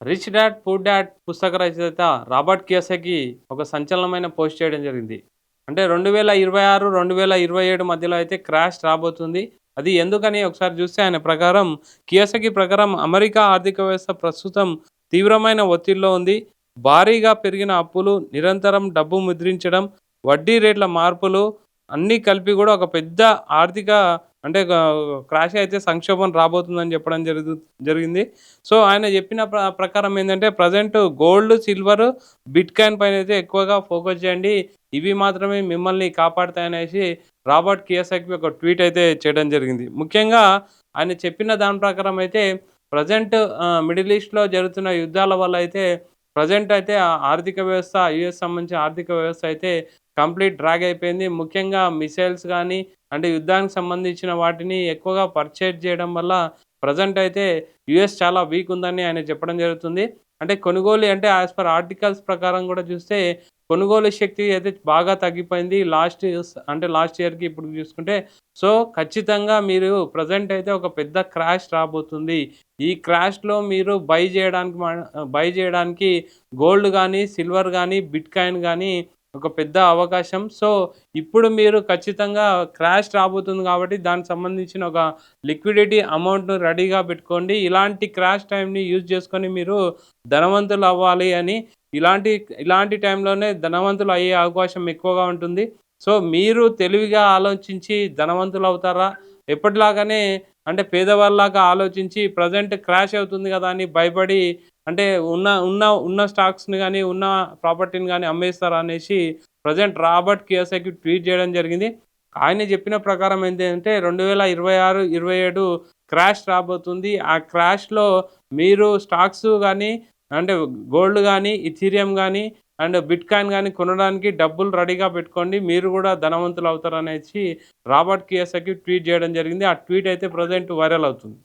'Rich dad poor dad' పుస్తక రచయిత Robert Kiyosaki ఒక సంచలనమైన పోస్ట్ చేయడం జరిగింది. అంటే 2026, 2027 మధ్యలో అయితే క్రాష్ రాబోతుంది. అది ఎందుకని ఒకసారి చూస్తే ఆయన ప్రకారం కియోసకి ప్రకారం అమెరికా ఆర్థిక వ్యవస్థ ప్రస్తుతం తీవ్రమైన ఒత్తిడిలో ఉంది. భారీగా పెరిగిన అప్పులు, నిరంతరం డబ్బు ముద్రించడం, వడ్డీ రేట్ల మార్పులు అన్నీ కలిపి కూడా ఒక పెద్ద ఆర్థిక అంటే క్రాష్ అయితే సంక్షోభం రాబోతుందని చెప్పడం జరిగింది. సో, ఆయన చెప్పిన ప్రకారం ఏందంటే ప్రెజెంట్ గోల్డ్, సిల్వర్, బిట్‌కాయిన్ పైనైతే ఎక్కువగా ఫోకస్ చేయండి. ఇవి మాత్రమే మిమ్మల్ని కాపాడుతాయనేసి రాబర్ట్ కియోసాకి ఒక ట్వీట్ అయితే చేయడం జరిగింది. ముఖ్యంగా ఆయన చెప్పిన దాని ప్రకారం అయితే ప్రెజెంట్ మిడిల్ ఈస్ట్‌లో జరుగుతున్న యుద్ధాల వల్ల అయితే ప్రెజెంట్ అయితే ఆర్థిక వ్యవస్థ యూఎస్ సంబంధించిన ఆర్థిక వ్యవస్థ అయితే కంప్లీట్ డ్రాగ్ అయిపోయింది. ముఖ్యంగా మిసైల్స్ గానీ, అంటే యుద్ధానికి సంబంధించిన వాటిని ఎక్కువగా పర్చేజ్ చేయడం వల్ల ప్రెజెంట్ అయితే యూఎస్ చాలా వీక్ ఉందని ఆయన చెప్పడం జరుగుతుంది. అంటే కొనుగోలు అంటే యాస్ పర్ ఆర్టికల్స్ ప్రకారం కూడా చూస్తే కొనుగోలు శక్తి అయితే బాగా తగ్గిపోయింది. లాస్ట్ ఇయర్‌కి ఇప్పుడు చూసుకుంటే. సో, ఖచ్చితంగా మీరు ప్రెజెంట్ అయితే ఒక పెద్ద క్రాష్ రాబోతుంది. ఈ క్రాష్‌లో మీరు బై చేయడానికి గోల్డ్ గానీ, సిల్వర్ గానీ, బిట్‌కాయిన్ గానీ ఒక పెద్ద అవకాశం. సో, ఇప్పుడు మీరు ఖచ్చితంగా క్రాష్ రాబోతుంది కాబట్టి దానికి సంబంధించిన ఒక లిక్విడిటీ అమౌంట్‌ను రెడీగా పెట్టుకోండి. ఇలాంటి క్రాష్ టైమ్‌ని యూజ్ చేసుకొని మీరు ధనవంతులవ్వాలి అని ఇలాంటి ఇలాంటి టైంలోనే ధనవంతులు అయ్యే అవకాశం ఎక్కువగా ఉంటుంది. సో, మీరు తెలివిగా ఆలోచించి ధనవంతులవుతారా? ఎప్పటిలాగానే అంటే పేదవాళ్ళలాగా ఆలోచించి ప్రెజెంట్ క్రాష్ అవుతుంది గదా! అని భయపడి అంటే ఉన్న ఉన్న ఉన్న స్టాక్స్‌ని గాని, ఉన్న ప్రాపర్టీని గాని అమ్మేస్తారా అనేసి ప్రెజెంట్ రాబర్ట్ కియోసాకి ట్వీట్ చేయడం జరిగింది. ఆయన చెప్పిన ప్రకారం ఏంటి అంటే 2026, 27 క్రాష్ రాబోతుంది. ఆ క్రాష్‌లో మీరు స్టాక్స్ గాని, అంటే గోల్డ్ గాని, ఇథీరియం గాని అండ్ బిట్‌కాయిన్ గాని కొనడానికి డబ్బులు రెడీగా పెట్టుకోండి. మీరు గూడా ధనవంతులవుతారనేసి రాబర్ట్ కియోసాకి ట్వీట్ చేయడం జరిగింది. ఆ ట్వీట్ అయితే ప్రెజెంట్ వైరల్ అవుతుంది.